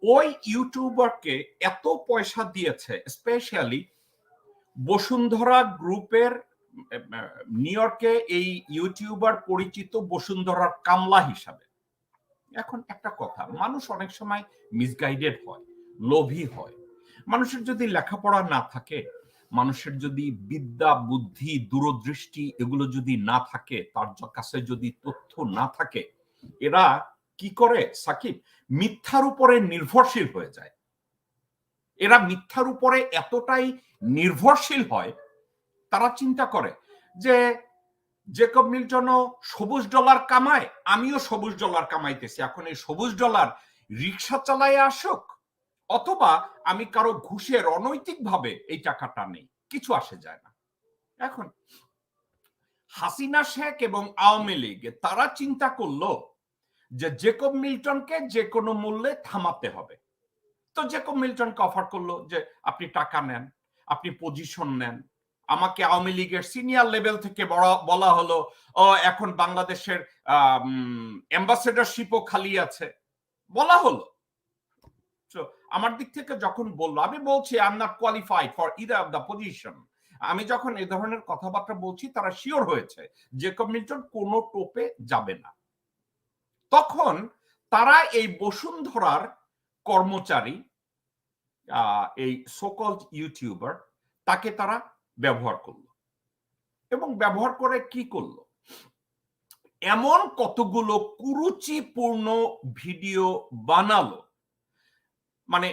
ওই ইউটিউবারকে এত পয়সা দিয়েছে, স্পেশালি বসুন্ধরা গ্রুপের নিউ ইয়র্কে এই ইউটিউবার পরিচিত বসুন্ধরার কামলা হিসাবে। এখন একটা কথা, মানুষ অনেক সময় মিসগাইডেড হয়, লোভী হয়। মানুষের যদি লেখাপড়া না থাকে, মানুষের যদি বিদ্যা বুদ্ধি দূরদৃষ্টি এগুলো যদি না থাকে, তার কাছে যদি তথ্য না থাকে, এরা কি করে সাকিব, মিথ্যার উপরে নির্ভরশীল হয়ে যায়। এরা মিথ্যার উপরে এতটাই নির্ভরশীল হয়, তারা চিন্তা করে যে জেকব মিল্টনও সবুজ ডলার কামায়, আমিও সবুজ ডলার কামাইতেছি, এখন এই সবুজ ডলার রিক্সা চালায় আসুক, অথবা আমি কারো ঘুষের অনৈতিকভাবে এই টাকাটা নেই, কিছু আসে যায় না। এখন হাসিনা শেখ এবং আওয়ামী লীগ তারা চিন্তা করলো যে জেকব মিল্টনকে যে কোনো মূল্যে থামাতে হবে। তো জেকব মিল্টনকে অফার করলো যে আপনি টাকা নেন, আপনি পজিশন নেন। আমাকে আওয়ামী লীগের সিনিয়র লেভেল থেকে বলা হলো এখন বাংলাদেশের অ্যাম্বাসেডরশিপও খালি আছে, বলা হলো। আমার দিক থেকে যখন বললো, আমি বলছি I am not qualified for either of the position. আমি যখন এই ধরনের কথাবার্তা বলছি, তারা শিওর হয়েছে জেকব মিল্টন কোনো টোপে যাবে না। তখন তারা এই বসুন্ধরার কর্মচারী, এই সোকল্ড ইউটিউবার, তাকে তারা ব্যবহার করলো, এবং ব্যবহার করে কি করলো, এমন কতগুলো কুরুচিপূর্ণ ভিডিও বানালো। মানে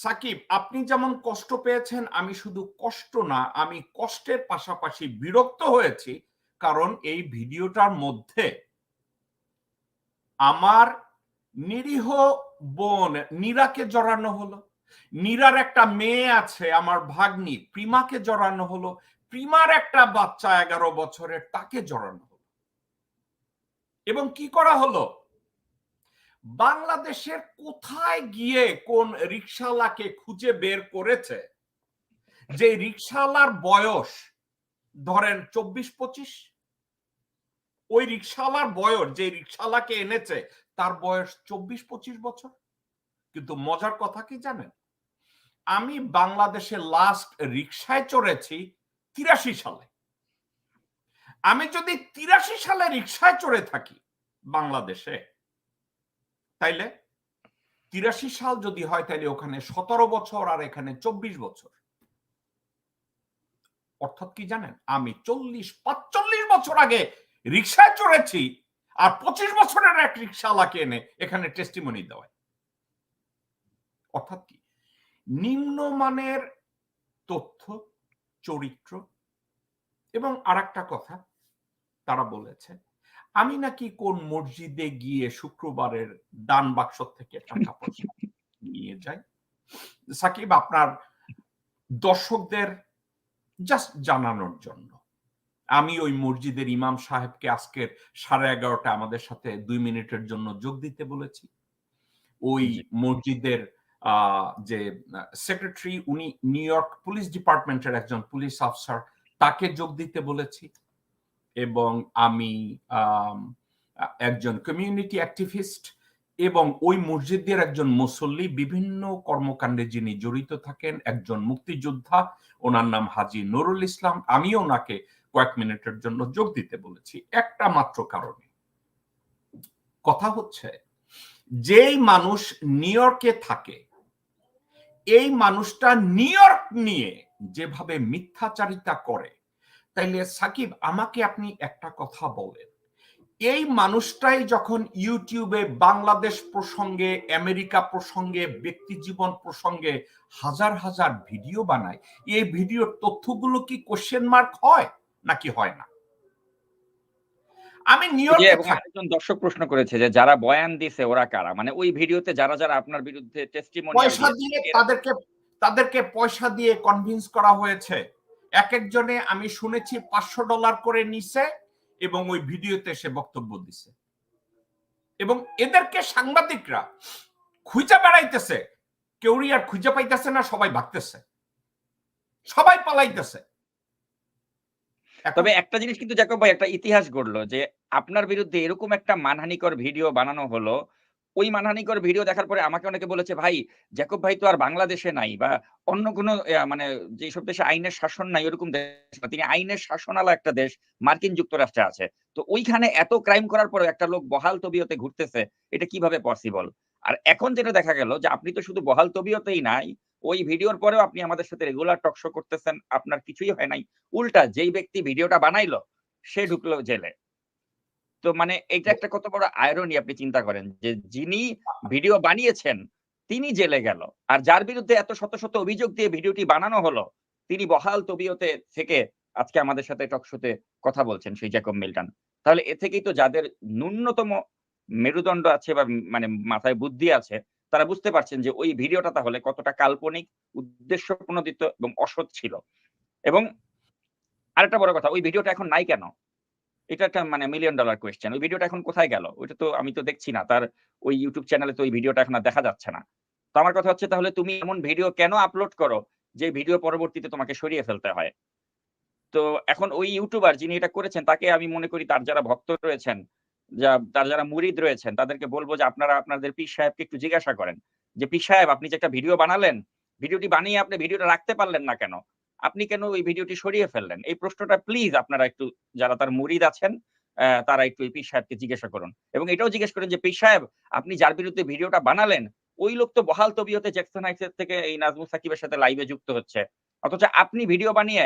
সাকিব, আপনি যেমন কষ্ট পেয়েছেন, আমি শুধু কষ্ট না, আমি কষ্টের পাশাপাশি বিরক্ত হয়েছি। কারণ এই ভিডিওটার মধ্যে আমার নিরীহ বোন নীরাকে জড়ানো হলো, নীরার একটা মেয়ে আছে আমার ভাগ্নি প্রিমাকে জড়ানো হলো, প্রিমার একটা বাচ্চা 11 বছরের, তাকে জড়ানো হলো। এবং কি করা হলো, বাংলাদেশের কোথায় গিয়ে কোন রিকশাওয়ালাকে খুঁজে বের করেছে যে রিকশাওয়ালার বয়স ধরেন 24-25, ওই রিকশাওয়ালার বয়স, যে রিকশাওয়ালাকে এনেছে তার বয়স 24-25 বছর। কিন্তু মজার কথা কি জানেন, আমি বাংলাদেশে লাস্ট রিকশায় চড়েছি 83 সালে। আমি যদি 83 সালে রিকশায় চড়ে থাকি বাংলাদেশে, তাইলে 83 সাল যদি হয়, তাইলে ওখানে 17 বছর আর এখানে 24 বছর। অর্থাৎ কি জানেন, আমি 40-45 বছর আগে রিকশায় চড়েছি, আর 25 বছরের এক রিকশাওয়ালাকে এনে এখানে টেস্টিমনি দেওয়ায়। অর্থাৎ কি, নিম্নমানের তথ্য, চরিত্র। এবং আরেকটা কথা, তারা বলেছে আমি নাকি কোন মসজিদে গিয়ে শুক্রবারের দান বাক্স থেকে টাকা পয়সা নিয়ে যাই। সাকিব, আপনার দর্শকদের জাস্ট জানানোর জন্য, আমি ওই মসজিদের ইমাম সাহেবকে আজকের 11:30 আমাদের সাথে 2 মিনিটের জন্য যোগ দিতে বলেছি। ওই মসজিদের যে সেক্রেটারি, উনি নিউ ইয়র্ক পুলিশ ডিপার্টমেন্টের একজন পুলিশ অফিসার, তাকে যোগ দিতে বলেছি। এবং আমি একজন কমিউনিটি অ্যাক্টিভিস্ট এবং ওই মসজিদের একজন মুসল্লি, বিভিন্ন কর্মকাণ্ডে যিনি জড়িত থাকেন, একজন মুক্তিযোদ্ধা, ওনার নাম হাজী নুরুল ইসলাম, আমি ওনাকে কয়েক মিনিটের জন্য যোগ দিতে বলেছি একটা মাত্র কারণে। কথা হচ্ছে, যেই মানুষ নিউ ইয়র্কে থাকে, এই মানুষটা নিউ ইয়র্ক নিয়ে যেভাবে মিথ্যাচারিতা করে, তাইলে সাকিব, আমাকে আপনি একটা কথা বলেন, এই মানুষটাই যখন ইউটিউবে বাংলাদেশ প্রসঙ্গে, আমেরিকা প্রসঙ্গে, ব্যক্তি জীবন প্রসঙ্গে হাজার হাজার ভিডিও বানায়, এই ভিডিওর তথ্যগুলো কি কোশ্চেন মার্ক হয় নাকি হয় না? আমি নিউ ইয়র্কে একজন দর্শক প্রশ্ন করেছে যে যারা বয়ান দিয়েছে ওরা কারা, মানে ওই ভিডিওতে যারা যারা আপনার বিরুদ্ধে টেস্টিমোনিয়াল দিয়েছে, তাদেরকে পয়সা দিয়ে কনভিন্স করা হয়েছে। এক একজনে আমি শুনেছি $500 করে নিছে এবং ওই ভিডিওতে সে বক্তব্য দিছে। এবং এদেরকে সাংবাদিকরা খুঁজে বেড়াইতেছে, কেউই আর খুঁজে পাইতেছে না, সবাই ভাগতেছে, সবাই পালাইতেছে। তবে একটা জিনিস কিন্তু জাকব ভাই, একটা ইতিহাস গড়লো যে আপনার বিরুদ্ধে এরকম একটা মানহানিকর ভিডিও বানানো হলো, ওই মানহানিকর ভিডিও দেখার পরে আমাকে অনেকে বলেছে, ভাই জ্যাকব ভাই তো আর বাংলাদেশে নাই বা অন্য কোনো মানে যেসব দেশে আইনের শাসন নাই ওরকম দেশ না, তিনি আইনের শাসনালা একটা দেশ মার্কিন যুক্তরাষ্ট্রে আছে। তো ওইখানে এত ক্রাইম করার পরেও একটা লোক বহাল তবিয়তে ঘুরতেছে, এটা কিভাবে পসিবল? আর এখন যেটা দেখা গেল যে আপনি তো শুধু বহাল তবিয়তেই নাই, ওই ভিডিওর পরেও আপনি আমাদের সাথে রেগুলার টক শো করতেছেন, আপনার কিছুই হয় নাই। উল্টা যেই ব্যক্তি ভিডিওটা বানাইলো সে ঢুকলো জেলে। তো মানে এটা একটা কত বড় আয়রনি আপনি চিন্তা করেন যে যিনি ভিডিও বানিয়েছেন তিনি জেলে গেল, আর যার বিরুদ্ধে এত শত শত অভিযোগ দিয়ে ভিডিওটি বানানো হলো তিনি বহাল তবিয়তে থেকে আজকে আমাদের সাথে টক শোতে কথা বলছেন, সেই জ্যাকব মিল্টন। তাহলে এ থেকেই তো যাদের ন্যূনতম মেরুদণ্ড আছে বা মানে মাথায় বুদ্ধি আছে তারা বুঝতে পারছেন যে ওই ভিডিওটা তাহলে কতটা কাল্পনিক, উদ্দেশ্যপ্রণোদিত এবং অসৎ ছিল। এবং আরেকটা বড় কথা, ওই ভিডিওটা এখন নাই কেন? এটা একটা মানে মিলিয়ন ডলার কোয়েশ্চেন। ওই ভিডিওটা এখন কোথায় গেল? ওইটা তো আমি তো দেখছি না। তার ওই YouTube চ্যানেলে তো ওই ভিডিওটা এখন আর দেখা যাচ্ছে না। তো আমার কথা হচ্ছে তাহলে তুমি এমন ভিডিও কেন আপলোড করো যে ভিডিও পরবর্তীতে তোমাকে সরিয়ে ফেলতে হয়? তো এখন ওই ইউটিউবার যিনি এটা করেছেন তাকে আমি মনে করি তার যারা ভক্ত রয়েছেন, তার যারা মুরিদ রয়েছেন তাদেরকে বলব যে আপনারা আপনাদের পীর সাহেবকে একটু জিজ্ঞাসা করেন যে, "পীর সাহেব আপনি যে একটা ভিডিও বানালেন, ভিডিওটি বানিয়ে আপনি ভিডিওটা রাখতে পারলেন না কেন? আপনি কেন ওই ভিডিওটি সরিয়ে ফেললেন?" এই প্রশ্নটা প্লিজ আপনারা একটু যারা তার মুরিদ আছেন তারা একটু এই পীর সাহেবকে জিজ্ঞাসা করুন। এবং এটাও জিজ্ঞেস করেন যে, "পীর সাহেব আপনি যার বিরুদ্ধে ভিডিওটা বানালেন, ওই লোক তো বহাল তবিয়তে জ্যাকসন হাইটস থেকে এই নাজমুল সাকিবের সাথে লাইভে যুক্ত হচ্ছে। অথচ আপনি ভিডিও বানিয়ে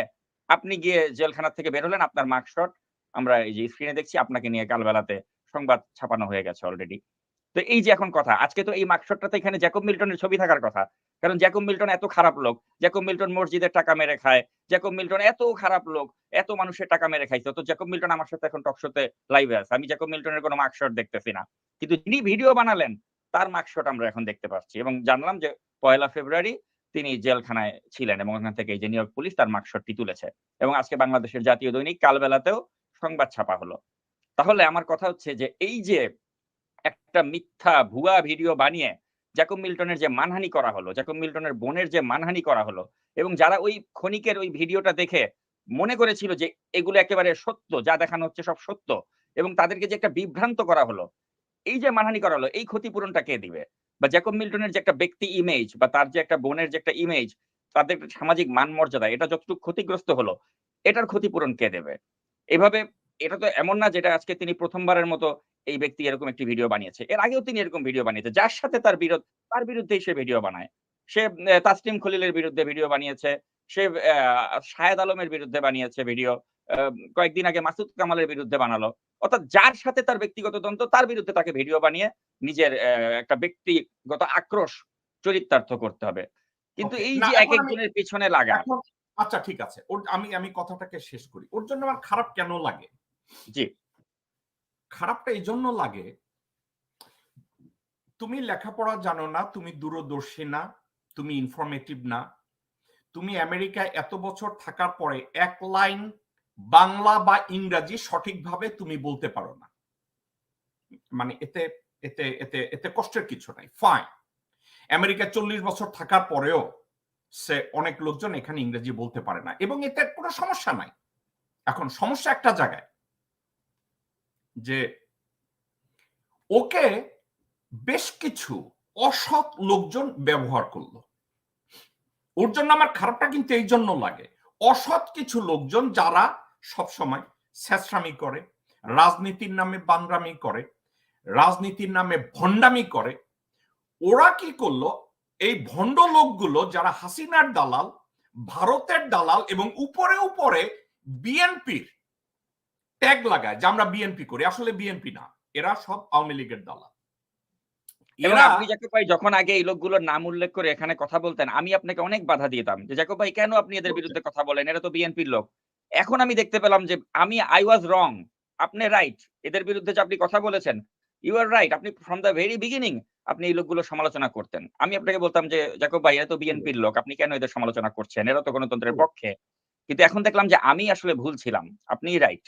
আপনি গিয়ে জেলখানা থেকে বের হলেন, আপনার মাগশট আমরা এই যে স্ক্রিনে দেখছি আপনাকে নিয়ে কালবেলাতে সংবাদ ছাপানো হয়ে গেছে অলরেডি। তো এই যে এখন কথা, আজকে তো এই মাগশটটাতে এখানে জ্যাকব মিল্টনের ছবি থাকার কথা। কারণ জ্যাকব মিল্টন এত খারাপ লোক। জ্যাকব মিল্টন মসজিদের টাকা মেরে খায়। জ্যাকব মিল্টন এত খারাপ লোক, এত মানুষের টাকা মেরে খাইছে। তো জ্যাকব মিল্টন আমার সাথে এখন টক শোতে লাইভে আছে। আমি জ্যাকব মিল্টনের কোনো মাগশট দেখতেছি না। কিন্তু যিনি ভিডিও বানালেন তার মাগশট আমরা এখন দেখতে পাচ্ছি এবং জানলাম যে ১লা ফেব্রুয়ারি তিনি জেলখানায় ছিলেন এবং ওখান থেকে এই যে নিউ ইয়র্ক পুলিশ তার মাগশটটি তুলেছে। এবং আজকে বাংলাদেশের জাতীয় দৈনিক কালবেলাতেও সংবাদ ছাপা হলো। তাহলে আমার কথা হচ্ছে যে এই যে একটা মিথ্যা ভুয়া ভিডিও বানিয়ে জ্যাকব মিল্টনের যে মানহানি করা হলো, জ্যাকব মিল্টনের বোনের যে মানহানি করা হলো এবং যারা ওই ক্ষণিকের ওই ভিডিওটা দেখে মনে করেছিল যে এগুলো একেবারে সত্য, যা দেখানো হচ্ছে সব সত্য এবং তাদেরকে যে একটা বিভ্রান্ত করা হলো, এই যে মানহানি করা হলো এই ক্ষতিপূরণটা কে দিবে? বা জ্যাকব মিল্টনের যে একটা ব্যক্তি ইমেজ বা তার যে একটা বোনের যে একটা ইমেজ, তাদের সামাজিক মান মর্যাদা এটা যতটুকু ক্ষতিগ্রস্ত হলো, এটার ক্ষতিপূরণ কে দেবে? এভাবে এটা তো এমন না যেটা আজকে তিনি ১ম বারের মতো এই ব্যক্তি এরকম একটি ভিডিও বানিয়েছে। এর আগেও তিনি এরকম ভিডিও বানিয়েছে। যার সাথে তার বিরোধ তার বিরুদ্ধেই সে ভিডিও বানায়। সে তাসলিম খলিলের বিরুদ্ধে ভিডিও বানিয়েছে। সে শাহেদ আলমের বিরুদ্ধে বানিয়েছে ভিডিও। আ কয়েকদিন আগে মাসুদ কামালের বিরুদ্ধে বানালো। অর্থাৎ যার সাথে তার ব্যক্তিগত দ্বন্দ্ব তার বিরুদ্ধে তাকে ভিডিও বানিয়ে নিজের একটা ব্যক্তিগত আক্রোশ চরিতার্থ করতে হবে। কিন্তু ওকে। এই না যে এখন আমি একেকজনের পিছনে লাগা এখন আচ্ছা ঠিক আছে। আমি কথাটাকে শেষ করি। ওর জন্য আমার খারাপ কেন লাগে? জি, খারাপটা এজন্য লাগে, তুমি লেখাপড়া জানো না, তুমি দূরদর্শী না, তুমি ইনফরমেটিভ না। তুমি আমেরিকায় এত বছর থাকার পরে এক লাইন বাংলা বা ইংরাজি সঠিকভাবে তুমি বলতে পারো না। মানে এতে এতে এতে এতে কষ্টের কিছু নাই। ফাইন। আমেরিকায় ৪০ বছর থাকার পরেও সে অনেক লোকজন এখানে ইংরেজি বলতে পারে না এবং এতে কোনো সমস্যা নাই। এখন সমস্যা একটা জায়গায় যে ওকে বেশ কিছু অসৎ লোকজন ব্যবহার করলো। ওর জন্য আমার খারাপটা কিন্তু এই জন্য লাগে, অসৎ কিছু লোকজন যারা সবসময় ছ্যাঁচড়ামি করে, রাজনীতির নামে বাংরামি করে, রাজনীতির নামে ভণ্ডামি করে, ওরা কি করলো, এই ভণ্ড লোকগুলো যারা হাসিনার দালাল, ভারতের দালাল এবং উপরে উপরে বিএনপির ট্যাগ লাগায় যে আমরা বিএনপি করি, আসলে বিএনপি না, এরা সব আওয়ামী লীগের দালাল। এবং এরা আপনি জ্যাকব ভাই যখন আগে এই লোকগুলোর নাম উল্লেখ করে এখানে কথা বলতেন, আমি আপনাকে অনেক বাধা দিতাম যে, "জ্যাকব ভাই কেন আপনি এদের বিরুদ্ধে কথা বলেন? এরা তো বিএনপির লোক।" এখন আমি দেখতে পেলাম যে I was wrong, আপনি রাইট। এদের বিরুদ্ধে যে আপনি কথা বলেছেন, you are right. আপনি from the very beginning আপনি এই লোকগুলোর সমালোচনা করতেন। আমি আপনাকে বলতাম যে, "জ্যাকব ভাই এরা তো বিএনপির লোক। আপনি কেন এদের সমালোচনা করছেন? এরা তো গণতন্ত্রের পক্ষে।" কিন্তু এখন দেখলাম যে আমি আসলে ভুল ছিলাম। আপনিই রাইট।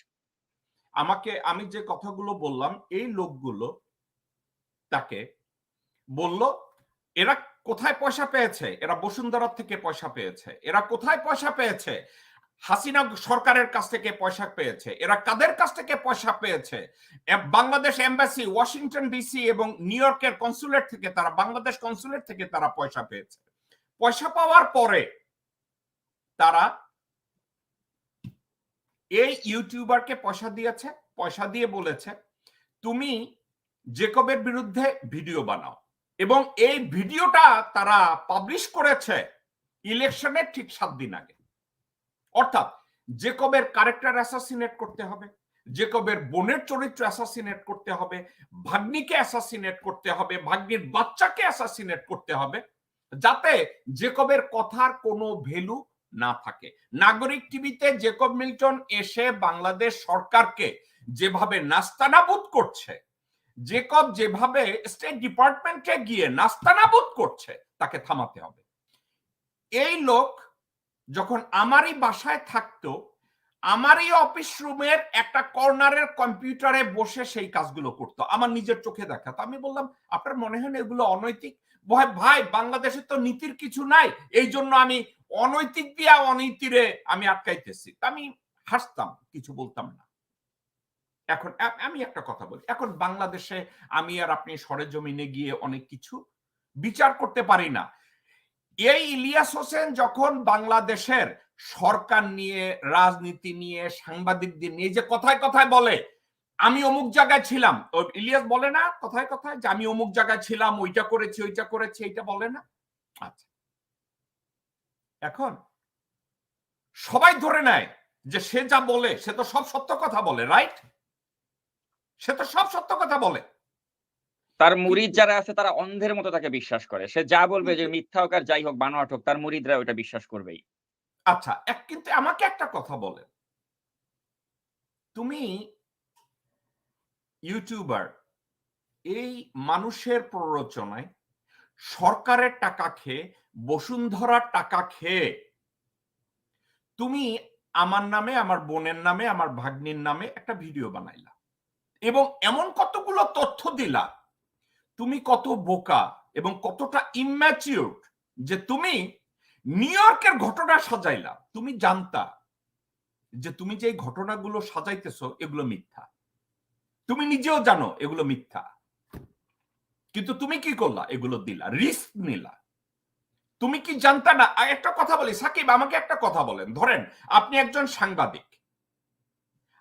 আমি যে কথাগুলো বললাম, এই লোকগুলো তাকে বলল এরা কোথায় পয়সা পেয়েছে, এরা বসুন্ধরা থেকে পয়সা পেয়েছে, এরা কোথায় পয়সা পেয়েছে, হাসিনা সরকারের কাছ থেকে পয়সা পেয়েছে। এরা কাদের কাছ থেকে পয়সা পেয়েছে? বাংলাদেশ এম্বাসি, ওয়াশিংটন ডিসি এবং নিউ ইয়র্কের কনসুলেট থেকে, তারা বাংলাদেশ কনসুলেট থেকে তারা পয়সা পেয়েছে। পয়সা পাওয়ার পরে তারা এই ইউটিউবারকে পয়সা দিয়েছে, পয়সা দিয়ে বলেছে তুমি জেকবের বিরুদ্ধে ভিডিও বানাও, এবং এই ভিডিওটা তারা পাবলিশ করেছে ইলেকশনের ঠিক 7 দিন আগে। অর্থাৎ জেকবের ক্যারেক্টার অ্যাসাসিনেট করতে হবে, জেকবের বোনের চরিত্র অ্যাসাসিনেট করতে হবে, ভাগ্নিকে অ্যাসাসিনেট করতে হবে, ভাগ্নির বাচ্চাকে অ্যাসাসিনেট করতে হবে, যাতে জেকবের কথার কোনো ভ্যালু না থাকে। নাগরিক টিভিতে জেকব মিল্টন এসে বাংলাদেশ সরকারকে যেভাবে নাস্তানাবুদ করছে, জেকব যেভাবে স্টেট ডিপার্টমেন্টে গিয়ে নাস্তানাবুদ করছে, তাকে থামাতে হবে। এই লোক যখন আমারই বাসায় থাকতো, আমারই অফিস রুমের একটা কর্নারের কম্পিউটারে বসে সেই কাজগুলো করতো, আমার নিজের চোখে দেখা। তো আমি বললাম, আপনার মনে হয় না এগুলো অনৈতিক? ভাই বাংলাদেশে তো নীতির কিছু নাই, এই জন্য আমি অনৈতিক দিয়া অনীতিরে আমি আটকাইতেছি। আমি হাসতাম, কিছু বলতাম না। এখন আমি একটা কথা বলি, এখন বাংলাদেশে আমি আর আপনি সরেজমিনে গিয়ে অনেক কিছু বিচার করতে পারি না। এই ইলিয়াস হোসেন যখন বাংলাদেশের সরকার নিয়ে, রাজনীতি নিয়ে, সাংবাদিকদের নিয়ে যে কথায় কথায় বলে আমি অমুক জায়গায় ছিলাম, ইলিয়াস বলে না কথায় কথায় যে আমি অমুক জায়গায় ছিলাম, ওইটা করেছি, ওইটা করেছি, এইটা বলে না? আচ্ছা, এখন সবাই ধরে নেয় যে সে যা বলে সে তো সব সত্য কথা বলে, রাইট? সে তো সব সত্য কথা বলে। তার মুরিদ যারা আছে তারা অন্ধের মতো তাকে বিশ্বাস করে। সে যা বলবে, যে মিথ্যা হোক আর যাই হোক, বানোয়াট হোক, তার মুরিদরা ওটা বিশ্বাস করবেই। আচ্ছা, কিন্তু আমাকে একটা কথা বলে, তুমি ইউটিউবার, এই মানুষের প্ররোচনায় সরকারের টাকা খেয়ে, বসুন্ধরার টাকা খেয়ে তুমি আমার নামে, আমার বোনের নামে, আমার ভাগ্নির নামে একটা ভিডিও বানাইলা এবং এমন কতগুলো তথ্য দিলা, তুমি কত বোকা এবং কতটা ইম্যাচিউর যে তুমি নিউ ইয়র্কের ঘটনা সাজাইলা। তুমি জানতা যে তুমি যে ঘটনাগুলো সাজাইতেছো এগুলো মিথ্যা, তুমি নিজেও জানো এগুলো মিথ্যা, কিন্তু তুমি কি করলা? এগুলো দিলা, রিস্ক নিলা। তুমি কি জানতা না? একটা কথা বলি সাকিব, আমাকে একটা কথা বলেন, ধরেন আপনি একজন সাংবাদিক,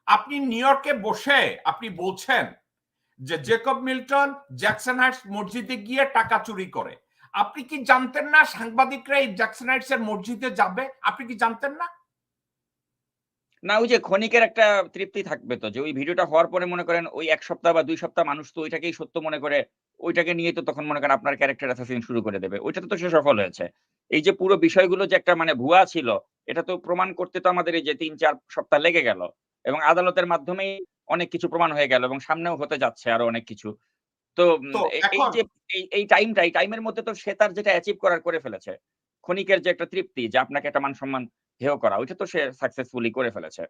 আপনি নিউ ইয়র্কে বসে আপনি বলছেন যে জেকব মিল্টন জ্যাকসন হাইটস মসজিদে গিয়ে টাকা চুরি করে। আপনি কি জানতেন না সাংবাদিকরা এই জ্যাকসন হাইটস এর মসজিদে যাবে? আপনি কি জানতেন না? না, ওই যে ক্ষণিকের একটা তৃপ্তি থাকবে তো, যে ওই ভিডিওটা হওয়ার পরে মনে করেন ওই ১ সপ্তাহ বা ২ সপ্তাহ মানুষ তো ওইটাকেই সত্য মনে করে, ওইটাকে নিয়ে তো তখন মনে করেন আপনার ক্যারেক্টার অ্যাসাসিন শুরু করে দেবে। ওইটাতে তো সে সফল হয়েছে। এই যে পুরো বিষয়গুলো যে একটা মানে ভুয়া ছিল, এটা তো প্রমাণ করতে তো আমাদের এই যে ৩-৪ সপ্তাহ লেগে গেল। এবং আদালতের মাধ্যমেই অনেক কিছু প্রমাণ হয়ে গেল এবং সামনেও হতে যাচ্ছে আরো অনেক কিছু। তো তো এই এখন যে এই টাইমের মধ্যে তো সে তার যেটা অ্যাচিভ করার করে ফেলেছে। ক্ষণিকের যে একটা তৃপ্তি, যে আপনাকে একটা মান-সম্মান হেয় করা, ওইটা তো সে সাকসেসফুলি করে ফেলেছে।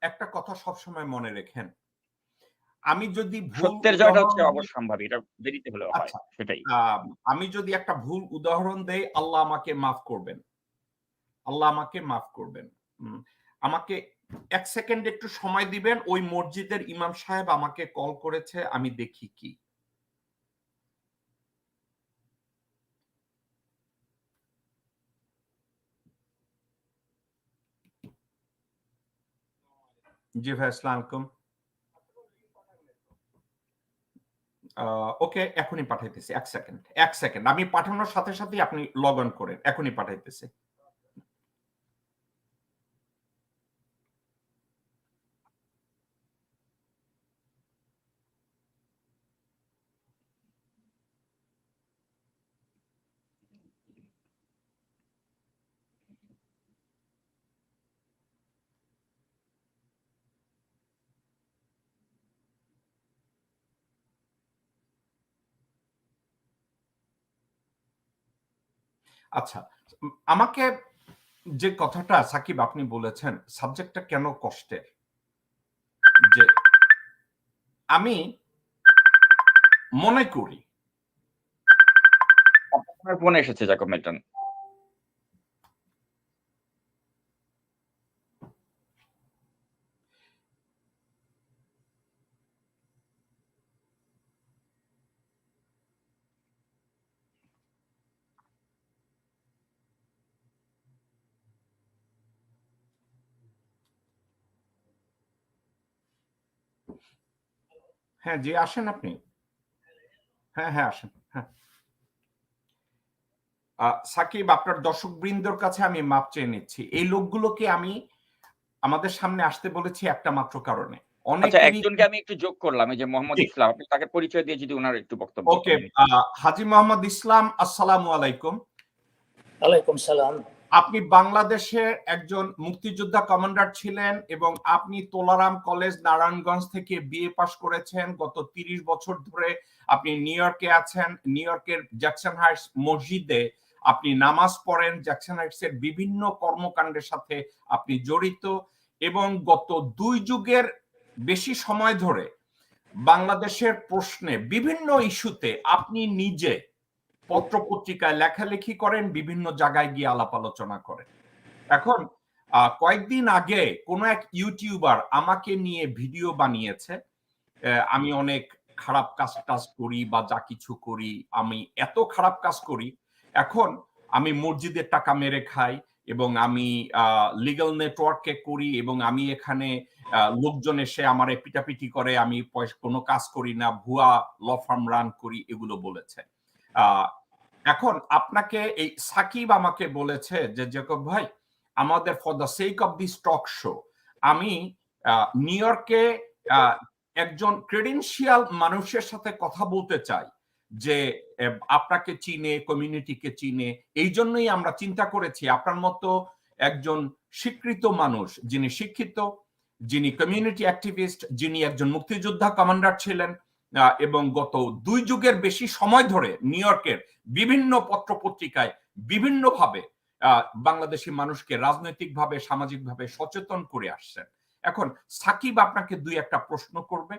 একটা কথা সবসময় মনে রেখেন, আমি যদি ভুল সত্যের জয়টা উদাহরণ হচ্ছে দিই, অবশ্যম্ভাবী। এটা দেরিতে হলেও হয়। আচ্ছা, সেটাই। আমি যদি একটা ভুল উদাহরণ দেই, আল্লাহ আমাকে মাফ করবেন, আল্লাহ আমাকে মাফ করবেন। আমাকে ১ সেকেন্ড একটু সময় দিবেন, ওই মসজিদের ইমাম সাহেব আমাকে কল করেছে, আমি দেখি কি। জি ভাই, আসসালামু আলাইকুম। ওকে, এখনই পাঠাইতেছি। ১ সেকেন্ড, ১ সেকেন্ড। আমি পাঠানোর সাথে সাথেই আপনি লগ অন করেন। এখনই পাঠাইতেছি। আচ্ছা, আমাকে যে কথাটা সাকিব আপনি বলেছেন, সাবজেক্টটা কেন কষ্টের? যে আমি মনে করি আপনার ফোনে এসেছে জ্যাকব মিল্টন। হ্যাঁ জি, আসেন আপনি। হ্যাঁ হ্যাঁ, আসেন। হ্যাঁ, সাকিব, আপনার দর্শকবৃন্দর কাছে আমি মাপ চেয়ে নিচ্ছি। এই লোকগুলোকে আমি আমাদের সামনে আসতে বলেছি একটা মাত্র কারণে। আচ্ছা, অনেকেরই একজনকে আমি একটু যোগ করলাম, এই যে মোহাম্মদ জি, ইসলাম। আপনি তাকে পরিচয় দিয়ে যদি উনার একটু বক্তব্য ওকে। করেন। হাজী মোহাম্মদ ইসলাম, আসসালামু আলাইকুম। ওয়ালাইকুম সালাম। আপনি বাংলাদেশের একজন মুক্তিযোদ্ধা কমান্ডার ছিলেন এবং আপনি তোলারাম কলেজ নারায়ণগঞ্জ থেকে বিএ পাশ করেছেন। গত ৩০ বছর ধরে আপনি নিউ ইয়র্কে আছেন। নিউ ইয়র্কের জ্যাকসন হাইটস মসজিদে আপনি নামাজ পড়েন। জ্যাকসন হাইটস এর বিভিন্ন কর্মকাণ্ডের সাথে আপনি জড়িত এবং গত ২ যুগের বেশি সময় ধরে বাংলাদেশের প্রশ্নে বিভিন্ন ইস্যুতে আপনি নিজে পত্রপত্রিকায় লেখালেখি করেন, বিভিন্ন জায়গায় গিয়ে আলাপ আলোচনা করেন। এখন কয়েকদিন আগে কোন এক ইউটিউবার আমাকে নিয়ে ভিডিও বানিয়েছে, আমি অনেক খারাপ কাজ করি বা যা কিছু করি, আমি এত খারাপ কাজ করি, এখন আমি মসজিদের টাকা মেরে খাই এবং আমি লিগ্যাল নেটওয়ার্কে করি এবং আমি এখানে লোকজন এসে আমারে পিটাপিটি করে, আমি কোনো কাজ করি না, ভুয়া ল ফার্ম রান করি, এগুলো বলেছে। এখন আপনাকে এই সাকিব আমাকে বলেছে যে জ্যাকব ভাই, আমাদের for the sake of this talk show আমি নিউ ইয়র্কে একজন ক্রেডেনশিয়াল মানুষের সাথে কথা বলতে চাই যে আপনাকে চিনে, কমিউনিটিকে চিনে। এই জন্যই আমরা চিন্তা করেছি আপনার মতো একজন স্বীকৃত মানুষ, যিনি শিক্ষিত, যিনি কমিউনিটি অ্যাক্টিভিস্ট, যিনি একজন মুক্তিযোদ্ধা কমান্ডার ছিলেন এবং গত ২ যুগের বেশি সময় ধরে নিউ ইয়র্কের বিভিন্ন পত্র পত্রিকায় বিভিন্নভাবে বাংলাদেশি মানুষকে রাজনৈতিকভাবে, সামাজিকভাবে সচেতন করে আসছেন। এখন সাকিব আপনাকে ২-১টা প্রশ্ন করবে।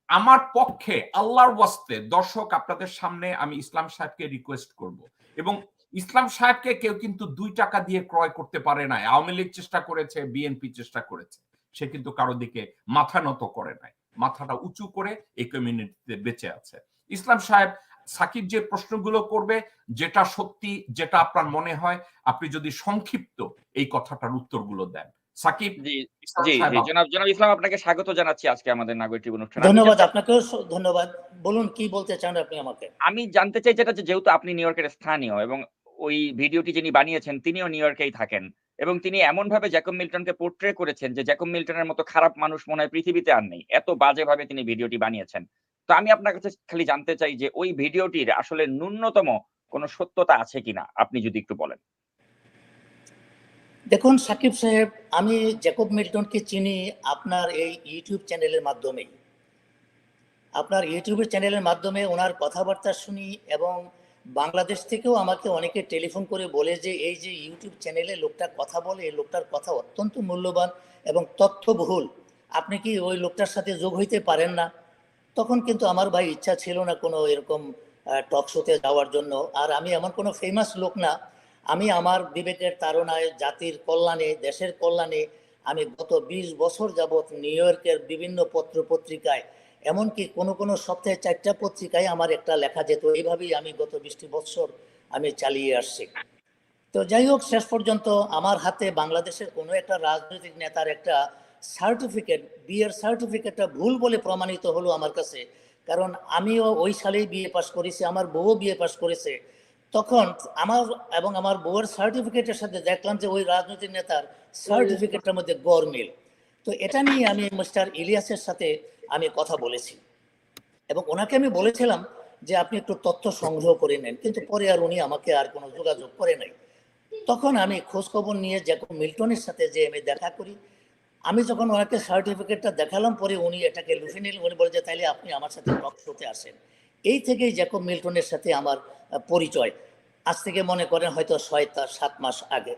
আমার পক্ষে আল্লাহর ওয়াস্তে দর্শক আপনাদের সামনে আমি ইসলাম সাহেবকে রিকোয়েস্ট করব, এবং ইসলাম সাহেবকে কেউ কিন্তু ২ টাকা দিয়ে ক্রয় করতে পারে না। আওয়ামী লীগ চেষ্টা করেছে, বিএনপি চেষ্টা করেছে, সে কিন্তু কারো দিকে মাথা নত করে নাই, মাথাটা উঁচু করে এই কমিউনিটিতে বেঁচে আছে। ইসলাম সাহেব, সাকিব যে প্রশ্নগুলো করবে, যেটা সত্যি, যেটা আপনার মনে হয়, আপনি যদি সংক্ষিপ্ত এই কথাটার উত্তরগুলো দেন। সাকিব, জি, ইসলাম জি, সাহেব। জি। জনাব ইসলাম, আপনাকে স্বাগত জানাচ্ছি আজকে আমাদের নাগরিক টিভি অনুষ্ঠানে। ধন্যবাদ, আপনাকেও ধন্যবাদ। বলুন কি বলতে চান আপনি আমাকে? আমি জানতে চাই যেটা, যেহেতু আপনি নিউ ইয়র্কের স্থানীয় এবং ওই ভিডিওটি যিনি বানিয়েছেন তিনিও নিউ ইয়র্কেই থাকেন এবং তিনি এমনভাবে জ্যাকব মিল্টনকে পোর্ট্রে করেছেন যে জ্যাকব মিল্টনের মতো খারাপ মানুষ মনে হয় পৃথিবীতে আর নেই। এত বাজেভাবে তিনি ভিডিওটি বানিয়েছেন। তো আমি আপনার কাছে খালি জানতে চাই যে ওই ভিডিওটির আসলে ন্যূনতম কোনো সত্যতা আছে কিনা? আপনি যদি একটু বলেন। দেখুন সাকিব সাহেব, আমি জ্যাকব মিল্টনকে চিনি আপনার এই ইউটিউব চ্যানেলের মাধ্যমেই। আপনার ইউটিউবের চ্যানেলের মাধ্যমে ওনার কথাবার্তা শুনি এবং বাংলাদেশ থেকেও আমাকে অনেকে টেলিফোন করে বলে যে এই যে ইউটিউব চ্যানেলে লোকটা কথা বলে, এই লোকটার কথা অত্যন্ত মূল্যবান এবং তথ্যবহুল, আপনি কি ওই লোকটার সাথে যোগ হইতে পারেন না? তখন কিন্তু আমার ভাই ইচ্ছা ছিল না কোনো এরকম টক শোতে যাওয়ার জন্য। আর আমি এমন কোনো ফেমাস লোক না। আমি আমার বিবেকের তাড়নায়, জাতির কল্যাণে, দেশের কল্যাণে আমি গত ২০ বছর যাবৎ নিউ ইয়র্কের বিভিন্ন পত্র পত্রিকায়, এমনকি কোনো কোনো সপ্তাহে ৪টা পত্রিকায় আমার একটা লেখা যেত। এইভাবেই আমি গত ২০টি বছর আমি চালিয়ে আসছি। তো যাই হোক, শেষ পর্যন্ত আমার হাতে বাংলাদেশের কোনো একটা রাজনৈতিক নেতার একটা সার্টিফিকেট, বিয়ের সার্টিফিকেটটা ভুল বলে প্রমাণিত হলো আমার কাছে। কারণ আমিও ওই সালেই বিএ পাস করেছি, আমার বউও বিএ পাস করেছে। তখন আমার এবং আমার বউয়ের সার্টিফিকেটের সাথে দেখলাম যে ওই রাজনৈতিক নেতার সার্টিফিকেটটার মধ্যে গড়মিল। তো এটা নিয়ে আমি মিস্টার ইলিয়াসের সাথে আমি কথা বলেছি এবং ওনাকে আমি বলেছিলাম যে আপনি একটু তথ্য সংগ্রহ করে নেন, কিন্তু পরে আর উনি আমাকে আর কোনো যোগাযোগ করে নাই। তখন আমি খোঁজখবর নিয়ে জ্যাকব মিল্টনের সাথে যে আমি দেখা করি। আমি যখন ওনাকে সার্টিফিকেটটা দেখালাম, পরে উনি এটাকে লুফে নিলেন। উনি বলে যে তাইলে আপনি আমার সাথে টক শোতে আসেন। এই থেকেই জ্যাকব মিল্টনের সাথে আমার পরিচয়। আজ থেকে মনে করেন হয়তো ৬-৭ মাস আগে।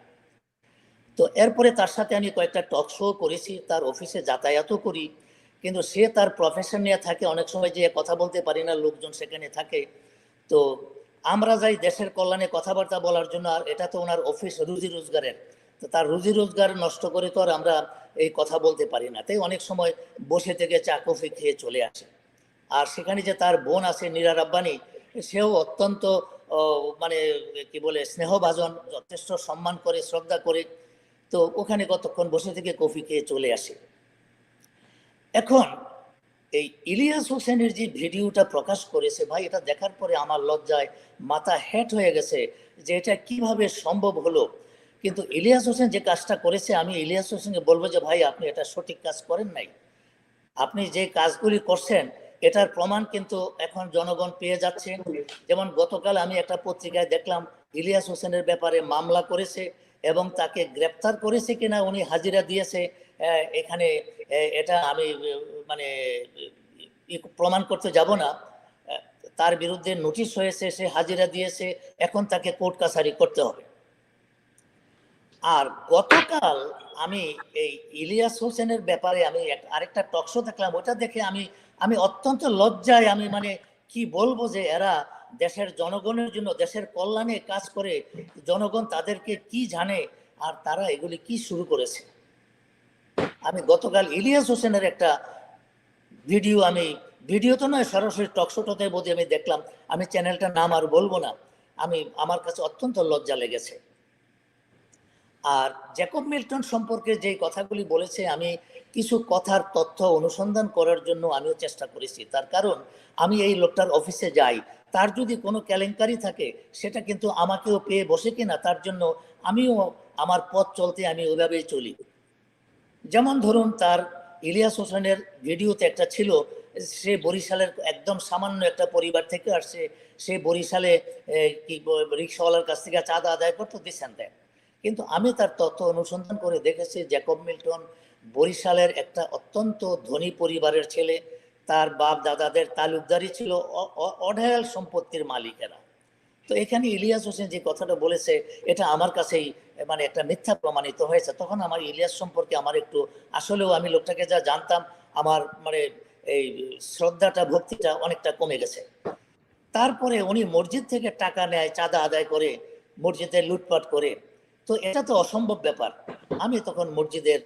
তো এরপরে তার সাথে আমি কয়েকটা টক শো করেছি, তার অফিসে যাতায়াতও করি। কিন্তু সে তার প্রফেশন নিয়ে থাকে, অনেক সময় যে কথা বলতে পারি না, লোকজন সেখানে থাকে। তো আমরা যাই দেশের কল্যাণে কথাবার্তা বলার জন্য, আর এটা তো ওনার অফিস, রুজি রোজগারের। তো তার রুজি রোজগার নষ্ট করে তো আর আমরা এই কথা বলতে পারি না, তাই অনেক সময় বসে থেকে চা কফি খেয়ে চলে আসে। আর সেখানে যে তার বোন আছে নীরা রাব্বানি, সেও অত্যন্ত মানে কি বলে স্নেহভাজন, যথেষ্ট সম্মান করে, শ্রদ্ধা করে। তো ওখানে কতক্ষণ বসে থেকে কফি খেয়ে চলে আসে। এখন এই ইলিয়াস হোসেনের যে ভিডিওটা প্রকাশ করেছে ভাই, এটা দেখার পরে আমার লজ্জায় মাথা হেট হয়ে গেছে যে এটা কিভাবে সম্ভব হলো। কিন্তু ইলিয়াস হোসেন যে কাজটা করেছে, আমি ইলিয়াস হোসেনকে বলবো যে ভাই আপনি এটা সঠিক কাজ করেন নাই। আপনি যে কাজগুলি করছেন এটার প্রমাণ কিন্তু এখন জনগণ পেয়ে যাচ্ছে। যেমন গতকাল আমি একটা পত্রিকায় দেখলাম ইলিয়াস হোসেনের ব্যাপারে মামলা করেছে এবং তাকে গ্রেপ্তার করেছে কিনা উনি হাজিরা দিয়েছে এখানে। এটা আমি মানে প্রমাণ করতে যাব না। তার বিরুদ্ধে নোটিশ হয়েছে, সে হাজিরা দিয়েছে, এখন তাকে কোর্ট কাছারি করতে হবে। আর গতকাল আমি এই ইলিয়াস হোসেনের ব্যাপারে আমি আরেকটা টকশো দেখলাম, ওটা দেখে আমি অত্যন্ত লজ্জায়, আমি মানে কি বলবো যে এরা দেশের জনগণের জন্য, দেশের কল্যাণে কাজ করে, জনগণ তাদেরকে কি জানে আর তারা এগুলি কি শুরু করেছে। আমি গতকাল ইলিয়াস হোসেনের একটা ভিডিও, ভিডিও তো নয়, সরাসরি টকশোটাতে বোধহয় আমি দেখলাম, আমি চ্যানেলটার নাম আর বলবো না, আমার কাছে অত্যন্ত লজ্জা লেগেছে। আর জ্যাকব মিল্টন সম্পর্কে যে কথাগুলি বলেছে, আমি কিছু কথার তথ্য অনুসন্ধান করার জন্য আমিও চেষ্টা করেছি। তার কারণ আমি এই লোকটার অফিসে যাই, তার যদি কোনো কেলেঙ্কারি থাকে সেটা কিন্তু আমাকেও পেয়ে বসে কিনা, তার জন্য আমিও আমার পথ চলতে আমি ওইভাবেই চলি। যেমন ধরুন, তার ইলিয়াস হোসেনের ভিডিওতে একটা ছিল, সে বরিশালের একদম সামান্য একটা পরিবার থেকে আসছে, সে বরিশালে কি রিক্সাওয়ালার কাছ থেকে চাঁদা আদায় করতো, দিচ্ছেন দেন। কিন্তু আমি তার তথ্য অনুসন্ধান করে দেখেছি জ্যাকব মিল্টন বরিশালের একটা অত্যন্ত ধনী পরিবারের ছেলে। তার বাপ দাদাদের তালুকদারি ছিল, অঢেল সম্পত্তির মালিকেরা। তো এখানে ইলিয়াস হোসেন যে কথাটা বলেছে এটা আমার কাছেই মানে একটা মিথ্যা প্রমাণিত হয়েছে। তখন আমার ইলিয়াস সম্পর্কে আমার একটু, আসলেও আমি লোকটাকে যা জানতাম, আমার মানে এই শ্রদ্ধাটা, ভক্তিটা অনেকটা কমে গেছে। তারপরে উনি মসজিদ থেকে টাকা নেয়, চাঁদা আদায় করে, মসজিদে লুটপাট করে। তো এটা তো অসম্ভব ব্যাপার। আমি তখন মসজিদের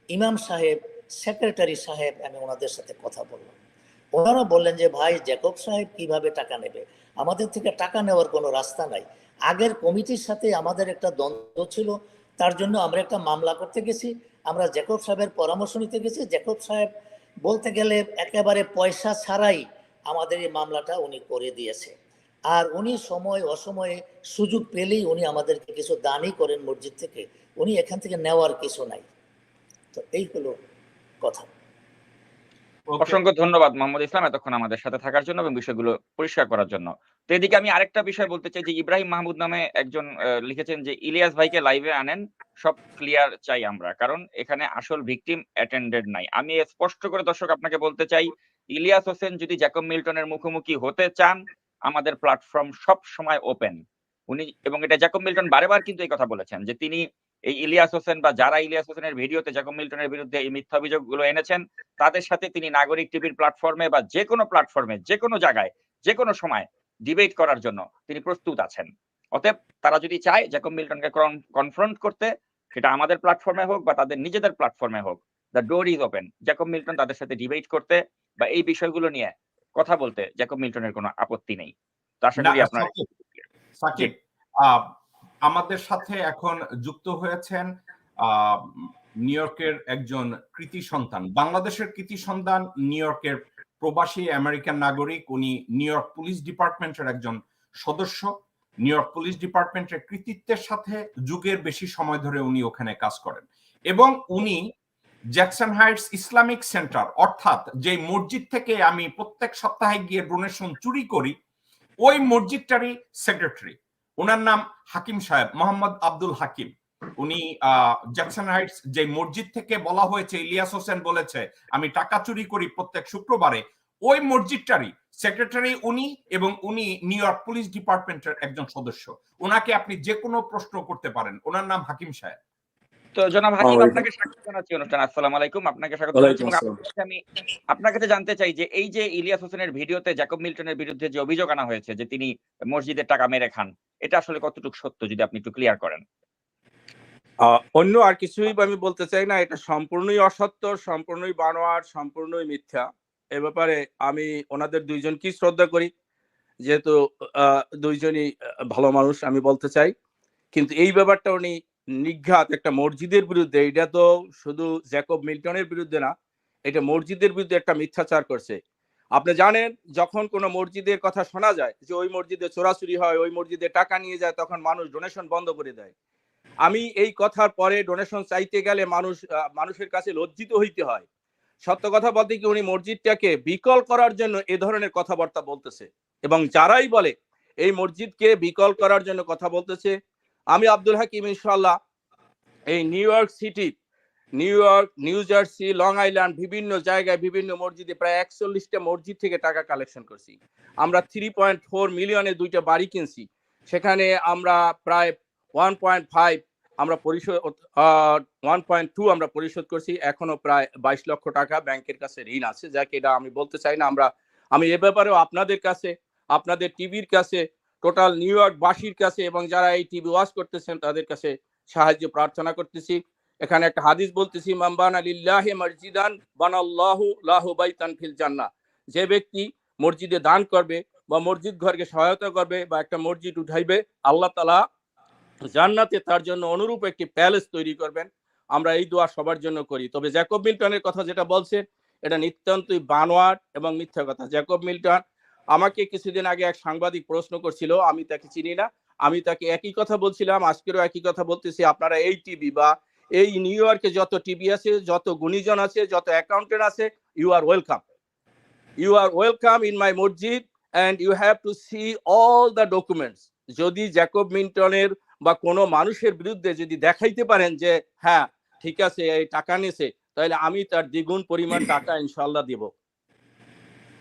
ইমাম সাহেব, সেক্রেটারি সাহেব, আমি ওনাদের সাথে কথা বললাম। ওনারা বললেন যে ভাই, জ্যাকব সাহেব কিভাবে টাকা নেবে, আমাদের থেকে টাকা নেওয়ার কোনো রাস্তা নাই। আগের কমিটির সাথে আমাদের একটা দ্বন্দ্ব ছিল, তার জন্য আমরা একটা মামলা করতে গেছি, আমরা জ্যাকব সাহেবের পরামর্শ নিতে গেছি। জ্যাকব সাহেব বলতে গেলে একেবারে পয়সা ছাড়াই আমাদের এই মামলাটা উনি করে দিয়েছে। আর উনি সময় অসময়ে সুযোগ পেলেই উনি আমাদেরকে কিছু দানই করেন মসজিদ থেকে, উনি এখান থেকে নেওয়ার কিছু নাই। তো এই হলো কথা। অসংখ্য ধন্যবাদ মোহাম্মদ ইসলাম এতক্ষণ আমাদের সাথে থাকার জন্য এবং বিষয়গুলো পরিষ্কার করার জন্য। তো এদিকে আমি আরেকটা বিষয় বলতে চাই যে ইব্রাহিম মাহমুদ নামে একজন লিখেছেন যে ইলিয়াস ভাইকে লাইভে আনেন, সব ক্লিয়ার চাই আমরা, কারণ এখানে আসল ভিকটিম অ্যাটেন্ডেড নাই। আমি স্পষ্ট করে দর্শক আপনাকে বলতে চাই, ইলিয়াস হোসেন যদি জ্যাকব মিল্টনের মুখোমুখি হতে চান, আমাদের প্ল্যাটফর্ম সব সময় ওপেন। উনি, এবং এটা জ্যাকব মিল্টন বারেবার কিন্তু এই কথা বলেছেন যে তিনি এই ইলিয়াস হোসেন বা যারা ইলিয়াস হোসেনের ভিডিওতে জ্যাকব মিল্টনের বিরুদ্ধে এই মিথ্যা অভিযোগগুলো এনেছেন, তাদের সাথে তিনি নাগরিক টিভির প্ল্যাটফর্মে বা যে কোনো প্ল্যাটফর্মে, যে কোনো জায়গায়, যে কোনো সময় ডিবেট করার জন্য তিনি প্রস্তুত আছেন। অতএব তারা যদি চায় জ্যাকব মিল্টনকে কনফ্রন্ট করতে, সেটা আমাদের প্ল্যাটফর্মে হোক বা তাদের নিজেদের প্ল্যাটফর্মে হোক, the door is open. Jacob Milton তাদের সাথে ডিবেট করতে বা এই বিষয়গুলো নিয়ে কথা বলতে জ্যাকব মিল্টনের কোনো আপত্তি নেই। তো আশা করি আপনার সাকিব, আমাদের সাথে এখন যুক্ত হয়েছেন নিউ ইয়র্কের একজন কৃতি সন্তান, বাংলাদেশের কৃতি সন্তান, নিউ ইয়র্কের প্রবাসী আমেরিকান নাগরিক। উনি নিউ ইয়র্ক পুলিশ ডিপার্টমেন্টের একজন সদস্য। নিউ ইয়র্ক পুলিশ ডিপার্টমেন্টের কৃতিত্বের সাথে যুগের বেশি সময় ধরে উনি ওখানে কাজ করেন এবং উনি জ্যাকসন হাইটস ইসলামিক সেন্টার, অর্থাৎ যে মসজিদ থেকে আমি প্রত্যেক সপ্তাহে গিয়ে ডোনেশন চুরি করি, ওই মসজিদটারই সেক্রেটারি। ওনার নাম হাকিম সাহেব, মোহাম্মদ আব্দুল হাকিম। উনি জ্যাকসন হাইটস যে মসজিদ থেকে বলা হয়েছে, ইলিয়াস হোসেন বলেছে আমি টাকা চুরি করি প্রত্যেক শুক্রবারে, ওই মসজিদটারই সেক্রেটারি উনি, এবং উনি নিউ ইয়র্ক পুলিশ ডিপার্টমেন্টের একজন সদস্য। ওনাকে আপনি যে কোনো প্রশ্ন করতে পারেন। ওনার নাম হাকিম সাহেব। তো জনাব হাকিম, আপনাকে স্বাগত জানাচ্ছি অনুষ্ঠান। আসসালামু আলাইকুম, আপনাকে স্বাগত জানাচ্ছি। এবং আমি আপনার কাছে জানতে চাই যে এই যে ইলিয়াস হোসেনের ভিডিওতে জ্যাকব মিল্টনের বিরুদ্ধে যে অভিযোগ আনা হয়েছে যে তিনি মসজিদের টাকা মেরে খান, এটা আসলে কতটুকু সত্য, যদি আপনি একটু ক্লিয়ার করেন। অন্য আর কিছুই আমি বলতে চাই না, এটা সম্পূর্ণই অসত্য, সম্পূর্ণই বানোয়াট, সম্পূর্ণই মিথ্যা। এ ব্যাপারে আমি ওনাদের দুইজনকেই শ্রদ্ধা করি, যেহেতু দুইজনই ভালো মানুষ, আমি বলতে চাই। কিন্তু এই ব্যাপারটা উনি নিঘাত একটা মসজিদের বিরুদ্ধে, এটা তো শুধু জ্যাকব মিল্টনের বিরুদ্ধে না, এটা মসজিদের বিরুদ্ধে একটা মিথ্যাচার করছে। আপনি জানেন যখন কোনো মসজিদের কথা শোনা যায় যে ওই মসজিদে চোরাচুরি হয়, ওই মসজিদে টাকা নিয়ে যায়, তখন মানুষ ডোনেশন বন্ধ করে দেয়। আমি এই কথার পরে ডোনেশন চাইতে গেলে মানুষের কাছে লজ্জিত হইতে হয়। সত্য কথা বলতে কি উনি মসজিদটাকে বিকল করার জন্য এ ধরনের কথাবার্তা বলতেছে, এবং যারাই বলে এই মসজিদকে বিকল করার জন্য কথা বলতেছে, আমি আব্দুল হাকিম ইনশাআল্লাহ এই new York city, new York, new jersey, long island, বিভিন্ন জায়গায় বিভিন্ন মসজিদে প্রায় 41টা মসজিদ থেকে টাকা কালেকশন করছি। আমরা 3.4 মিলিয়নে 2টা বাড়ি কিনছি। সেখানে আমরা প্রায় 1.5 আমরা পরিশোধ 1.2 আমরা পরিশোধ করছি। এখনো প্রায় 22 লক্ষ টাকা ব্যাংকের কাছে ঋণ আছে, যাকে এটা আমি বলতে চাই না। আমি এ ব্যাপারেও আপনাদের কাছে, আপনাদের টিভির কাছে, টোটাল নিউ ইয়র্কবাসীর কাছে এবং যারা এই টিভি ওয়াচ করতেছেন তাদের কাছে সাহায্য প্রার্থনা করতেছি। এখানে একটা হাদিস বলতেছি, মামবানা লিল্লাহি মসজিদান বানাল্লাহু লাহু বাইতান ফিল জান্নাহ। যে ব্যক্তি মসজিদে দান করবে বা মসজিদ ঘরকে সহায়তা করবে বা একটা মসজিদ উঠাইবে, আল্লাহ তাআলা জান্নাতে তার জন্য অনুরূপ একটি প্যালেস তৈরি করবেন। আমরা এই দোয়া সবার জন্য করি। তবে জ্যাকব মিল্টনের কথা যেটা বলছেন এটা নিতান্তই বানোয়াট এবং মিথ্যা কথা। জ্যাকব মিল্টন আমাকে কিছুদিন আগে এক সাংবাদিক প্রশ্ন করছিল, আমি তাকে চিনি না। আমি তাকে একই কথা বলছিলাম, আজকেরও একই কথা বলতেছি। আপনারা এই টিভি বা এই নিউ ইয়র্কে যত টিভি আছে, যত গুণীজন আছে, যত অ্যাকাউন্টেন্ট আছে, you are welcome. You are welcome in my মসজিদ and you have to see all the documents. যদি জ্যাকব মিল্টনের বা কোনো মানুষের বিরুদ্ধে যদি দেখাইতে পারেন যে হ্যাঁ ঠিক আছে এই টাকা নিয়েছে, তাহলে আমি তার দ্বিগুণ পরিমাণ টাকা ইনশাল্লাহ দিব,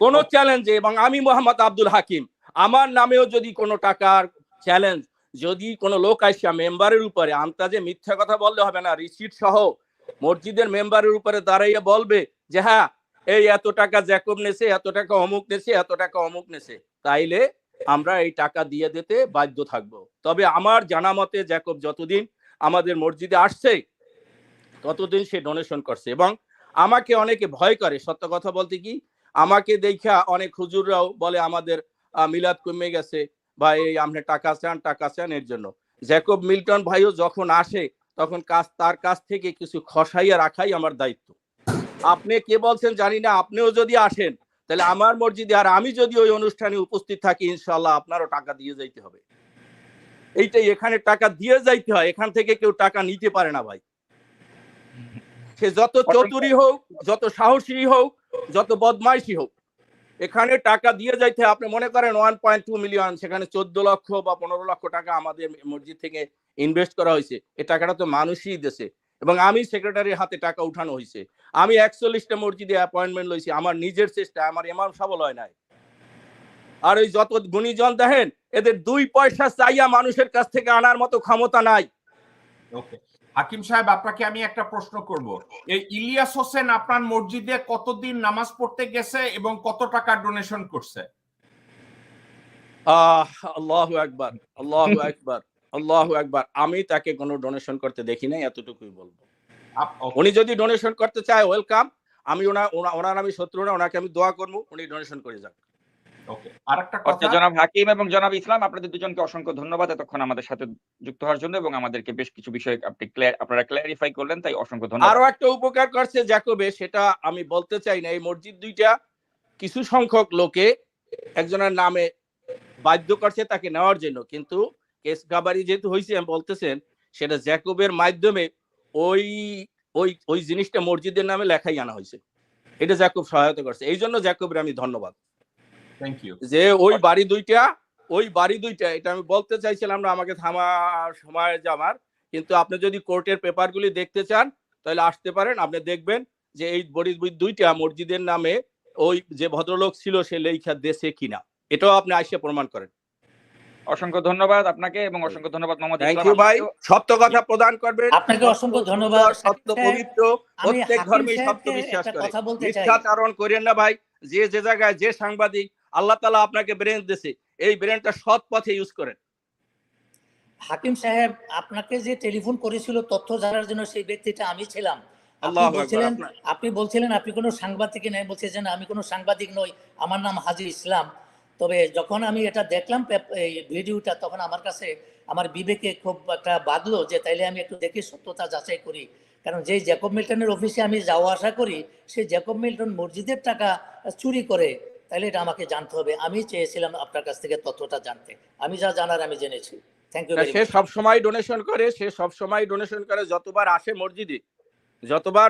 কোনো চ্যালেঞ্জে। এবং আমি মোহাম্মদ আব্দুল হাকিম, আমার নামেও যদি কোনো টাকার চ্যালেঞ্জ, যদি কোনো লোক আসা মেম্বারের উপরে আন্তাজে মিথ্যা কথা বললে হবে না, রিসিট সহ মসজিদের মেম্বারের উপরে দাঁড়াইয়া বলবে যে হ্যাঁ এই এত টাকা জ্যাকব নেছে, এত টাকা অমুক নেছে, এত টাকা অমুক নেছে, তাইলে আমরা এই টাকা দিয়ে দিতে বাধ্য থাকব। তবে আমার জানা মতে জ্যাকব যতদিন আমাদের মসজিদে আসছে ততদিন সে ডোনেশন করছে। এবং আমাকে অনেকে ভয় করে, সত্য কথা বলতে কি আমাকে দেখা অনেক হুজুররাও বলে আমাদের মিলাদ কমে গেছে বা এই আপনি টাকা চান এর জন্য। জ্যাকব মিল্টন ভাইও যখন আসে তখন তার কাছ থেকে কিছু খসাইয়া রাখাই আমার দায়িত্ব। আপনি কে বলছেন জানি না, আপনিও যদি আসেন তাহলে আমার মসজিদে আর আমি যদি ওই অনুষ্ঠানে উপস্থিত থাকি ইনশাআল্লাহ আপনারও টাকা দিয়ে যাইতে হবে। এইটাই, এখানে টাকা দিয়ে যাইতে হয়, এখান থেকে কেউ টাকা নিতে পারে না ভাই। সে যত চতুরী হোক, যত সাহসী হোক, যত বদমাইশি হোক, এখানে টাকা দিয়ে যাইতে। আপনি মনে করেন 1.2 মিলিয়ন, সেখানে 14 লক্ষ বা 15 লক্ষ টাকা আমাদের মসজিদ থেকে ইনভেস্ট করা হয়েছে। এই টাকাটা তো মানুষই দিয়েছে এবং আমি সেক্রেটারির হাতে টাকা উঠানো হয়েছে। আমি 41টা মসজিদে অ্যাপয়েন্টমেন্ট লইছি আমার নিজের চেষ্টা, আমার ইমাম সাহেব লয় নাই। আর ওই যত গুণীজন দেখেন এদের 2 পয়সা চাইয়া মানুষের কাছ থেকে আনার মতো ক্ষমতা নাই। ওকে হাকিম সাহেব, আপনাকে আমি একটা প্রশ্ন করব। এই ইলিয়াস হোসেন আপনার মসজিদে কতদিন নামাজ পড়তে গেছে এবং কত টাকা ডোনেশন করছে? আল্লাহু আকবার, আল্লাহু আকবার, আল্লাহু আকবার। আমি তাকে কোনো ডোনেশন করতে দেখি নাই, এতটুকুই বলবো। উনি যদি ডোনেশন করতে চায় ওয়েলকাম। আমি ওনার আমি শত্রু না, ওনাকে আমি দোয়া করবো উনি ডোনেশন করে যান। ওকে, আরেকটা কথা, জনাব হাকিম এবং জনাব ইসলাম, আপনাদের দুজনকে অসংখ্য ধন্যবাদ এতক্ষণ আমাদের সাথে যুক্ত হওয়ার জন্য এবং আমাদেরকে বেশ কিছু বিষয় আপনারা ক্ল্যারিফাই করলেন, তাই অসংখ্য ধন্যবাদ। আরো একটা উপকার করছে জ্যাকবে, সেটা আমি বলতে চাই না। এই মসজিদ দুইটা কিছু সংখ্যক লোকে একজনের নামে বাধ্য করছে তাকে নেওয়ার জন্য, কিন্তু কেস গাবারি যেহেতু হয়েছে বলতেছেন সেটা জ্যাকবের মাধ্যমে ওই ওই ওই জিনিসটা মসজিদের নামে লেখাই আনা হয়েছে। এটা জ্যাকব সহায়তা করছে, এই জন্য জ্যাকবের আমি ধন্যবাদ। Thank you. যে ওই বাড়ি দুইটা এটা আমি বলতে চাইছিলাম না, আমাকে থামার সময় যাবার, কিন্তু আপনি যদি কোর্টের পেপারগুলি দেখতে চান তাহলে আসতে পারেন, আপনি দেখবেন যে এই বাড়ি দুইটা মসজিদের নামে ওই যে ভদ্রলোক ছিল সে লেখা দেশে কিনা, এটাও আপনি আসে প্রমাণ করেন। অসংখ্য ধন্যবাদ আপনাকে এবং অসংখ্য ধন্যবাদ মোহাম্মদ ইসলাম। থ্যাংক ইউ ভাই, সত্য কথা প্রদান করবেন। আপনাকে অসংখ্য ধন্যবাদ। সত্য পবিত্র, প্রত্যেক ধর্মে সত্য বিশ্বাস করে, মিথ্যাচারণ করেন না ভাই। যে জায়গায় যে সাংবাদিক আল্লাহ তাআলা আপনাকে ব্রেন দিয়েছে, এই ব্রেনটা সৎ পথে ইউজ করেন। হাকিম সাহেব আপনাকে যে টেলিফোন করেছিল তথ্য জানার জন্য, সেই ব্যক্তিটা আমি ছিলাম। আপনি বলছিলেন আপনি কোনো সাংবাদিক নয়, বলছেন আমি কোনো সাংবাদিক নই, আমার নাম হাজী ইসলাম। তবে যখন আমি এটা দেখলাম এই ভিডিওটা, তখন আমার কাছে আমার বিবেকে খুব একটা বাঁধলো যে তাইলে আমি একটু দেখি সত্যতা যাচাই করি। কারণ যেই জ্যাকব মিল্টনের অফিসে আমি যাওয়া আসা করি, সেই জ্যাকব মিল্টন মসজিদের টাকা চুরি করে, তাহলে এটা আমাকে জানতে হবে। আমি চেয়েছিলাম আপনার কাছ থেকে তথ্যটা জানতে, আমি যা জানার আমি জেনেছি। থ্যাংক ইউ ভেরি সে মাচ। সবসময় ডোনেশন করে, যতবার আসে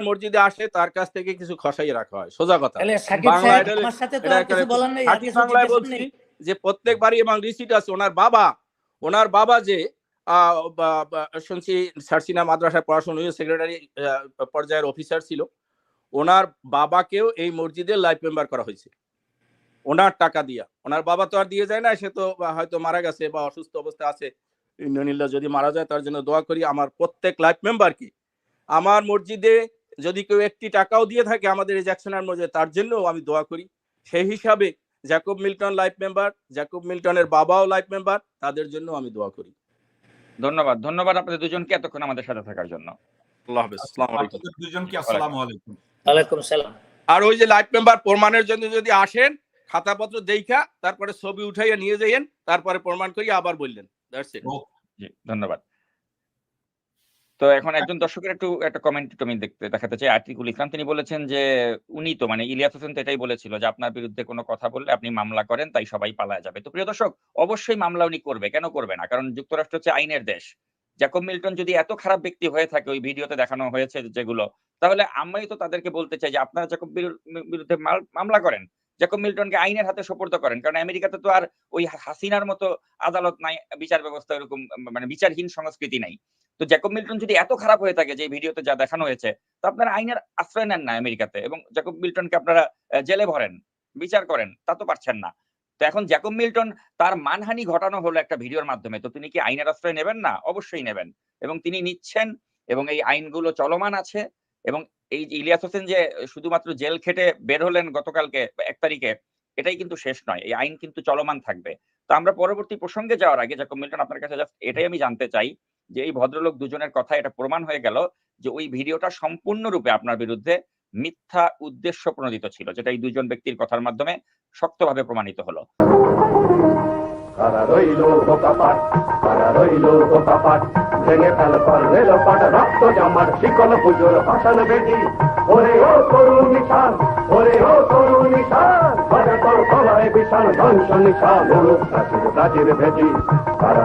মসজিদে আসে তার কাছ থেকে কিছু খসাই রাখা হয়, সোজা কথা। তাহলে সাকিব বাংলা সাহেব, আইডলে আমার সাথে তো এটা আর কিছু বলার নেই, আর খাঁটি কিছু বাংলায় জিজ্ঞাসা বলছি নেই। যে প্রত্যেকবারই, এবং রিসিট আছে। ওনার বাবা যে শুনছি সারসিনা মাদ্রাসায় পড়াশোনা, সেক্রেটারি পর্যায়ের অফিসার ছিল, ওনার বাবাকেও এই মসজিদের লাইফ মেম্বার করা হয়েছে ওনার টাকা দিয়া। ওনার বাবা তো আর দিয়ে যায় না, সে তো হয়তো মারা গেছে বা অসুস্থ অবস্থা আছে, ইন্দ্রনীল্লা যদি মারা যায় তার জন্য দোয়া করি। আমার প্রত্যেক লাইফ মেম্বারকে, আমার মসজিদে যদি কেউ একটি টাকাও দিয়ে থাকে আমাদের এই জ্যাকসনের মসজিদে, তার জন্য আমি দোয়া করি। সেই হিসাবে Jacob Milton life member, Jacob মিল্টনের বাবাও লাইফ মেম্বার, তাদের জন্য আমি দোয়া করি। ধন্যবাদ, ধন্যবাদ আপনাদের দুজনকে এতক্ষণ আমাদের সাথে থাকার জন্য। আল্লাহ হাফেজ, আসসালামু আলাইকুম। আপনাদের দুজনকে আসসালামু আলাইকুম। ওয়ালাইকুম সালাম। আর ওই যে লাইফ মেম্বার প্রমাণের জন্য যদি আসেন, খাতাপত্র দেখা তারপরে ছবি উঠাইয়া নিয়ে যাইয়েন, তারপরে প্রমাণ করিয়া আবার বললেন। That's it. জি, ধন্যবাদ। তো এখন একজন দর্শকের একটা কমেন্ট আমি দেখাতে চাই। আতিকুল ইসলাম, তিনি বলেছেন যে উনি তো মানে ইলিয়াস হোসেন তো এটাই বলেছিল যে আপনার বিরুদ্ধে কোনো কথা বললে আপনি মামলা করেন, তাই সবাই পালায় যাবে। তো প্রিয় দর্শক, অবশ্যই মামলা উনি করবে, কেন করবে না? কারণ যুক্তরাষ্ট্র হচ্ছে আইনের দেশ। জ্যাকব মিল্টন যদি এত খারাপ ব্যক্তি হয়ে থাকে, ওই ভিডিওতে দেখানো হয়েছে যেগুলো, তাহলে আমি তো তাদেরকে বলতে চাই যে আপনারা জ্যাকব বিরুদ্ধে মামলা করেন, জ্যাকব মিল্টনকে আইনের হাতে সোপর্দ করেন। কারণ আমেরিকাতে তো আর ওই হাসিনার মতো আদালত নাই, বিচার ব্যবস্থা এরকম মানে বিচারহীন সংস্কৃতি নাই। তো জ্যাকব মিল্টন যদি এত খারাপ হয়ে থাকে যে ভিডিওতে যা দেখানো হয়েছে, তো আপনারা আইনের আশ্রয় নেন না আমেরিকাতে, এবং জ্যাকব মিল্টনকে আপনারা জেলে ভরেন, বিচার করেন, তা তো পারছেন না। তো এখন জ্যাকব মিল্টন, তার মানহানি ঘটানো হলো একটা ভিডিওর মাধ্যমে, তো তিনি কি আইনের আশ্রয় নেবেন না? অবশ্যই নেবেন, এবং তিনি নিচ্ছেন, এবং এই আইনগুলো চলমান আছে। এবং এই যে ইলিয়াস হোসেন যে শুধুমাত্র জেল খেটে বের হলেন গতকালকে 1 তারিখে, এটাই কিন্তু শেষ নয়, এই আইন কিন্তু চলমান থাকবে। তো আমরা পরবর্তী প্রসঙ্গে যাওয়ার আগে জ্যাকব মিল্টন, আপনার কাছে জাস্ট এটাই আমি জানতে চাই যে এই ভদ্রলোক দুজনের কথা এটা প্রমাণ হয়ে গেল যে ওই ভিডিওটা সম্পূর্ণরূপে আপনার বিরুদ্ধে মিথ্যা উদ্দেশ্য প্রণোদিত ছিল, যেটা এই দুজন ব্যক্তির কথার মাধ্যমে শক্তভাবে প্রমাণিত হলো। কারা রইল বোকাপাট, কারা রইল বোকাপাট, ভেঙে ফেল পারলে লোপাট, রক্ত জমাট শিকল পুজোর ভাষণ বেটি। ওরে ও তরুণ নিশান, ওরে ও তরুণ নিশান, বাজে তোর গলায় বিশাল ধ্বংস নিশান, প্রাচীর প্রাচীর ভেটি। কারা